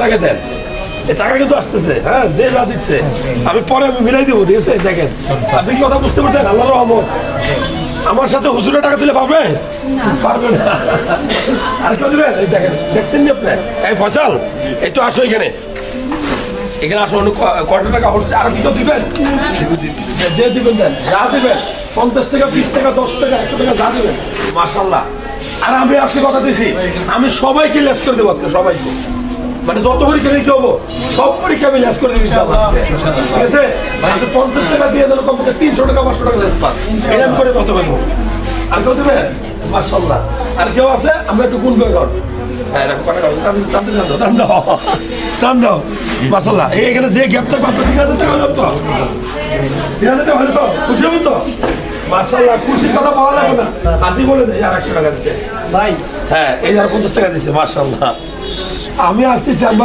টাকা দেন, এই টাকা কিন্তু আসতেছে, হ্যাঁ যে যা দিচ্ছে আমি পরে মিলাই দেবো, ঠিক আছে? দেখেন আপনি কি কথা বুঝতে পারছেন? আল্লাহর রহমত। আমার সাথে হুজুরের টাকা দিলে পাবে পারবে না, আর কেউ দিবেন? এই দেখেন, দেখছেন নি আপনি? এই ফসল একটু আসো এখানে, এখানে আসো। কত টাকা হচ্ছে? আর কি কেউ দিবেন? যে দিবেন দেন, যা দিবেন 50 টাকা 20 টাকা 10 টাকা 100 টাকা যা দিবেন মাশাআল্লাহ। আর আমি আজকে কথা দিয়েছি, আমি সবাইকে লেস করে দেবো আজকে, সবাইকে, মানে যত পরীক্ষা নিতে হবো সব পরীক্ষা আমি লেস করে দিবি ইনশাআল্লাহ, ঠিক আছে? আপনি 50 টাকা দিয়ে দেন, কমপক্ষে 300 টাকা 500 টাকা লেস পান, এরকম করে কত পাবো? আর কেউ দেবেন? মাশাআল্লাহ। আর কেউ আছে? আমরা একটু গুণ করে কর। হ্যাঁ দেখো কটা টান দাও মাশাআল্লাহ। এখানে যে গ্যাপটা পাবো 3000 টাকা হলো তো, 3000 টাকা হলো তো, খুশি হবেন তো? মাশাআল্লাহ, খুশির কথা বলা লাগবে না, হাসি বলে দেয়। আর 100 টাকা দিচ্ছে ভাই, হ্যাঁ এই আর 50 টাকা দিচ্ছে মাশাআল্লাহ। আমি আসছি চেম্বার